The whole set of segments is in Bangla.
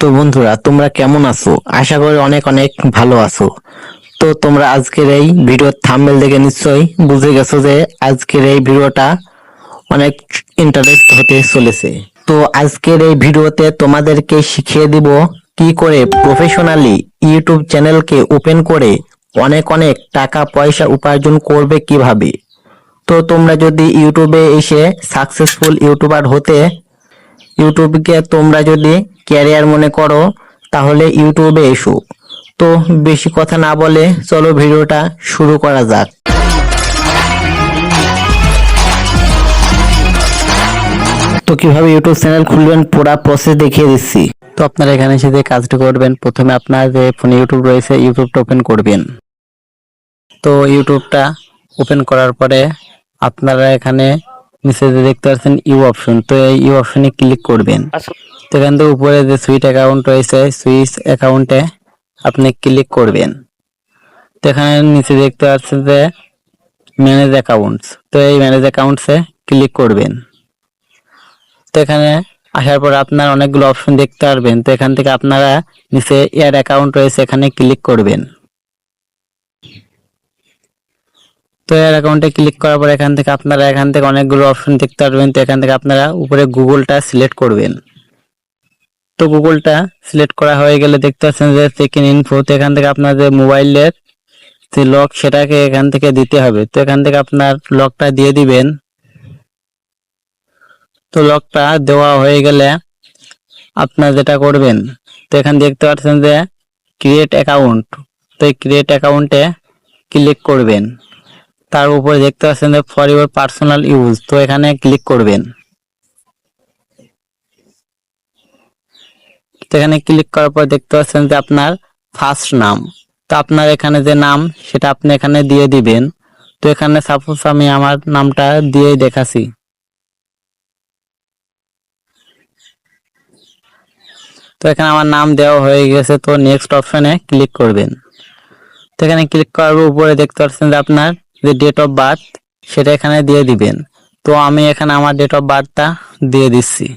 তো বন্ধুরা, তোমরা কেমন আছো? আশা করি অনেক অনেক ভালো আছো। তো তোমরা আজকের এই ভিডিওর থাম্বনেল দেখে নিশ্চয়ই বুঝে গেছো যে আজকের এই ভিডিওটা অনেক ইন্টারেস্ট হতে চলেছে। তো আজকের এই ভিডিওতে তোমাদেরকে শিখিয়ে দিব কি করে প্রফেশনালি ইউটিউব চ্যানেলকে ওপেন করে অনেক অনেক টাকা পয়সা উপার্জন করবে কিভাবে। তো তোমরা যদি ইউটিউবে এসে সাকসেসফুল ইউটিউবার হতে, ইউটিউবকে তোমরা যদি ক্যারিয়ার মনে করো, তাহলে ইউটিউবে এসো। তো বেশি কথা না বলে চলো ভিডিওটা শুরু করা যাক। তো কিভাবে ইউটিউব চ্যানেল খুলবেন পুরো প্রসেস দেখিয়ে দিচ্ছি। তো আপনারা এখানে এসে যে কাজটি করবেন, প্রথমে আপনার যে ফোনে ইউটিউব রয়েছে ইউটিউবটা ওপেন করবেন। তো ইউটিউবটা ওপেন করার পরে আপনারা এখানে নিচে যে দেখতে পাচ্ছেন ইউ অপশন, তো এই ইউ অপশনে ক্লিক করবেন। তো এখান থেকে উপরে যে সুইচ অ্যাকাউন্ট রয়েছে সুইচ অ্যাকাউন্টে আপনি ক্লিক করবেন। তো এখানে নিচে দেখতে পাচ্ছেন যে ম্যানেজ অ্যাকাউন্টস, তো এই ম্যানেজ অ্যাকাউন্টসে ক্লিক করবেন। তো এখানে আসার পর আপনার অনেকগুলো অপশন দেখতে পারবেন। তো এখান থেকে আপনারা নিচে এড অ্যাকাউন্ট রয়েছে এখানে ক্লিক করবেন। তো এর অ্যাকাউন্টে ক্লিক করার পর এখান থেকে অনেকগুলো অপশন দেখতে পারবেন। তো এখান থেকে আপনারা উপরে গুগলটা সিলেক্ট করবেন। তো গুগলটা সিলেক্ট করা হয়ে গেলে দেখতে পাচ্ছেন যে চেক ইন ইনফো, তো এখান থেকে আপনার যে মোবাইলের যে লক সেটাকে এখান থেকে দিতে হবে। তো এখান থেকে আপনার লকটা দিয়ে দিবেন। তো লকটা দেওয়া হয়ে গেলে আপনার যেটা করবেন, তো এখানে দেখতে পাচ্ছেন যে ক্রিয়েট অ্যাকাউন্ট, তো এই ক্রিয়েট অ্যাকাউন্টে ক্লিক করবেন। তার উপরে দেখতে পাচ্ছেন যে ফর ইউর পার্সোনাল ইউজ, তো এখানে ক্লিক করবেন। তো এখানে ক্লিক করার পর দেখতে পাচ্ছেন যে আপনার ফার্স্ট নাম, তো আপনার এখানে যে নাম সেটা আপনি এখানে দিয়ে দিবেন। তো এখানে সাপোজ আমি আমার নামটা দিয়েই দেখাচ্ছি। তো এখানে আমার নাম দেওয়া হয়ে গেছে। তো নেক্সট অপশনে ক্লিক করবেন। তো এখানে ক্লিক করার উপরে দেখতে পাচ্ছেন যে আপনার যে ডেট অফ বার্থ সেটা এখানে দিয়ে দিবেন। তো আমি এখানে আমার ডেট অফ বার্থটা দিয়ে দিচ্ছি।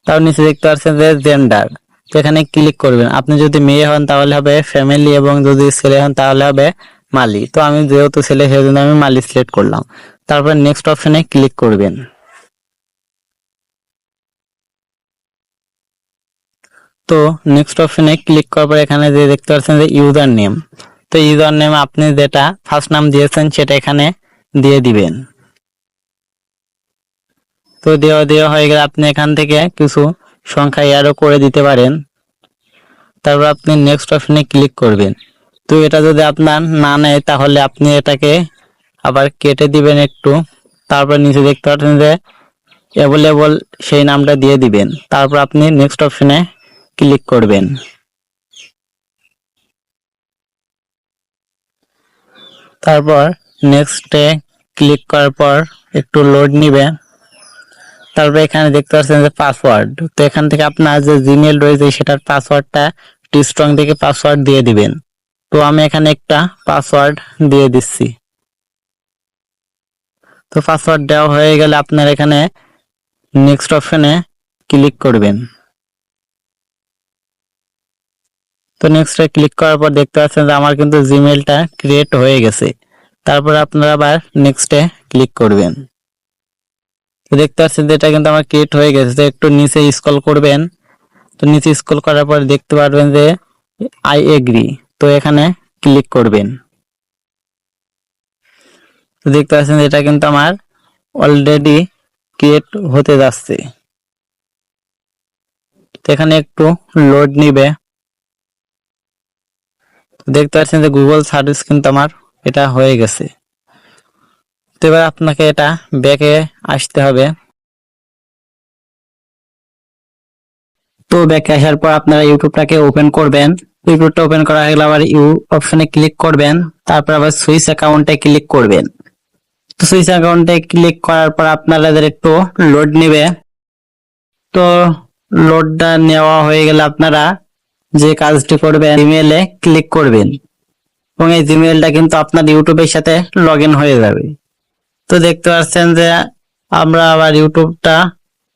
তার নিচে দেখতে পাচ্ছেন যে জেন্ডার, তো এখানে ক্লিক করবেন। আপনি যদি মেয়ে হন তাহলে হবে ফ্যামিলি, এবং যদি ছেলে হন তাহলে হবে মালি। তো আমি যেহেতু ছেলে সেজন্য আমি মালি সিলেক্ট করলাম। তারপর নেক্সট অপশনে ক্লিক করবেন। তো নেক্সট অপশনে ক্লিক করার পর এখানে যে দেখতে পাচ্ছেন যে ইউজার নেম, তো ইউজার নেম আপনি যেটা ফার্স্ট নাম দিয়েছেন সেটা এখানে দিয়ে দিবেন। তো দেওয়া হয়ে গেলে আপনি এখান থেকে কিছু সংখ্যা অ্যাডও করে দিতে পারেন। তারপর আপনি নেক্সট অপশনে ক্লিক করবেন। তো এটা যদি আপনার না নেয় তাহলে আপনি এটাকে আবার কেটে দিবেন একটু। তারপর নিচে দেখতে পাচ্ছেন যে অ্যাভেলেবল, সেই নামটা দিয়ে দিবেন। তারপর আপনি নেক্সট অপশনে ক্লিক করবেন। তারপর নেক্সটে ক্লিক করার পর একটু লোড নিবে। তারপর এখানে দেখতে পাচ্ছেন যে পাসওয়ার্ড, তো এখান থেকে আপনার যে জিমেল রয়েছে সেটার পাসওয়ার্ডটা স্ট্রং থেকে পাসওয়ার্ড দিয়ে দিবেন। তো আমি এখানে একটা পাসওয়ার্ড দিয়ে দিচ্ছি। তো পাসওয়ার্ড দেওয়া হয়ে গেলে আপনার এখানে নেক্সট অপশনে ক্লিক করবেন। তো নেক্সটে ক্লিক করার পর দেখতে পাচ্ছেন যে আমার কিন্তু জিমেলটা ক্রিয়েট হয়ে গেছে। তারপর আপনারা আবার নেক্সটে ক্লিক করবেন। তো দেখতে পাচ্ছেন যে এটা কিন্তু আমার ক্রিয়েট হয়ে গেছে। তো একটু নিচে স্ক্রল করবেন। তো নিচে স্ক্রল করার পর দেখতে পারবেন যে আই এগ্রি, তো এখানে ক্লিক করবেন। তো দেখতে পাচ্ছেন যে এটা কিন্তু আমার অলরেডি ক্রিয়েট হতে যাচ্ছে। তো এখানে একটু লোড নিবে। তো দেখতে পাচ্ছেন যে গুগল সার্ভিস কিন্তু আমার এটা হয়ে গেছে। তো এবার আপনাকে এটা ব্যাকে আসতে হবে। তো ব্যাকে আসার পর আপনারা ইউটিউবটাকে ওপেন করবেন। ইউটিউবটা ওপেন করা হয়ে গেলে আবার ইউ অপশনে ক্লিক করবেন। তারপর আবার সুইচ অ্যাকাউন্টে ক্লিক করবেন। তো সুইচ অ্যাকাউন্টে ক্লিক করার পর আপনাদের একটু লোড নেবে। তো লোডটা নেওয়া হয়ে গেলে আপনারা যে কাজটি করবেন, ইমেলে ক্লিক করবেন এবং এই জিমেলটা কিন্তু আপনার ইউটিউবের সাথে লগ ইন হয়ে যাবে। তো দেখতে পাচ্ছেন যে আমরা আবার ইউটিউবটা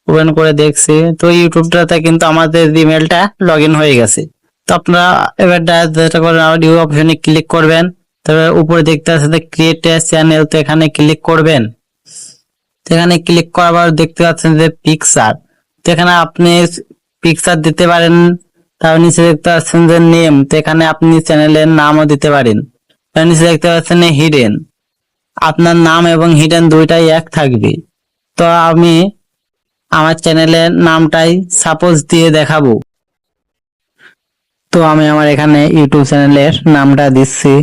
ওপেন করে দেখছি, তো ইউটিউবটাতে কিন্তু আমাদের ইমেলটা লগ ইন হয়ে গেছে। তো আপনারা এবার যেটা করেন, অডিও অপশনে ক্লিক করবেন, তারপরে উপরে দেখতে পাচ্ছেন ক্রিয়েট এ চ্যানেল, তো এখানে ক্লিক করবেন। তো এখানে ক্লিক করার পর দেখতে পাচ্ছেন যে পিকচার, তো এখানে আপনি পিকচার দিতে পারেন। তার নিচে দেখতে পাচ্ছেন যে নেম, তো এখানে আপনি চ্যানেলের নামও দিতে পারেন। তার নিচে দেখতে পাচ্ছেন হিডেন, আপনার নাম এবং হিডেন দুইটাই এক থাকবে। তো আমি আমার চ্যানেলের নামটাই সাপোজ দিয়ে দেখাবো। তো আমি আমার এখানে ইউটিউব চ্যানেলের নামটা দিচ্ছি।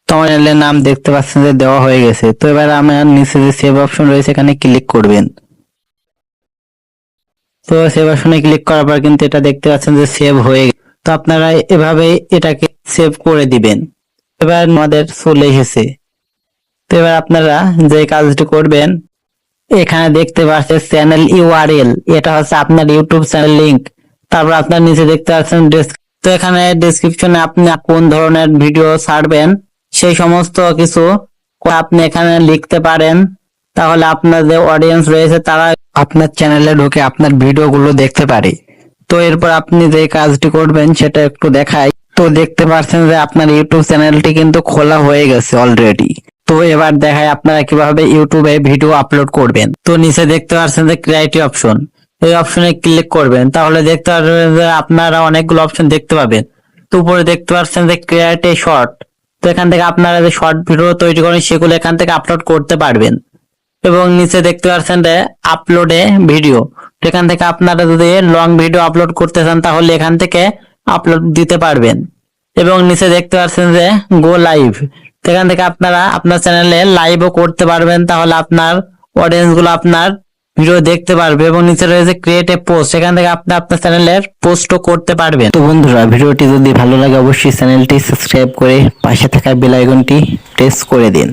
তো আমার চ্যানেলের নাম দেখতে পাচ্ছেন যে দেওয়া হয়ে গেছে। তো এবার আমার নিচে যে সেভ অপশন রয়েছে এখানে ক্লিক করবেন। তো সেভ অপশনে ক্লিক করার পর কিন্তু এটা দেখতে পাচ্ছেন যে সেভ হয়ে গেছে। তো আপনারা এভাবে এটাকে সেভ করে দিবেন। এবার আমাদের চলে এসেছে। তো এবার আপনারা যে কাজটি করবেন, এখানে দেখতে পাচ্ছেন চ্যানেল ইউআরএল, এটা হচ্ছে আপনার ইউটিউব চ্যানেল লিংক। তারপর আপনার নিচে দেখতে পাচ্ছেন তো এখানে ডেসক্রিপশনে আপনি কোন ধরনের ভিডিও ছাড়বেন সেই সমস্ত কিছু আপনি এখানে লিখতে পারেন। তাহলে আপনার যে অডিয়েন্স রয়েছে তারা আপনার চ্যানেলে ঢুকে আপনার ভিডিওগুলো দেখতে পারে। তো এরপর আপনি যে কাজটি করবেন সেটা একটু দেখাই। তো দেখতে পাচ্ছেন যে আপনার ইউটিউব চ্যানেলটি কিন্তু খোলা হয়ে গেছে অলরেডি। তো এবার দেখাই আপনারা কিভাবে ইউটিউবে ভিডিও আপলোড করবেন। তো নিচে দেখতে পাচ্ছেন যে ক্রিয়েট অপশন, এই অপশনে ক্লিক করবেন। তাহলে দেখতে পারবেন যে আপনারা অনেকগুলো অপশন দেখতে পাবেন। তো উপরে দেখতে পাচ্ছেন যে ক্রিয়েট এ শর্ট, তো এখান থেকে আপনারা যে শর্ট ভিডিও তৈরি করেন সেগুলো এখান থেকে আপলোড করতে পারবেন। এবং নিচে দেখতে পাচ্ছেন যে আপলোডে ভিডিও, এখান থেকে আপনারা যদি লং ভিডিও আপলোড করতে চান তাহলে এখান থেকে আপলোড দিতে পারবেন। এবং নিচে দেখতে পাচ্ছেন যে গো লাইভ, এখান থেকে আপনারা আপনার চ্যানেলে লাইভও করতে পারবেন। তাহলে আপনার অডিয়েন্স গুলো আপনার ভিডিও দেখতে পারবে। এবং নিচে রয়েছে ক্রিয়েট এ পোস্ট, সেখান থেকে আপনি আপনার চ্যানেলের পোস্টও করতে পারবেন। তো বন্ধুরা, ভিডিওটি যদি ভালো লাগে অবশ্যই চ্যানেলটি সাবস্ক্রাইব করে পাশে থাকা বেল আইকনটি প্রেস করে দিন।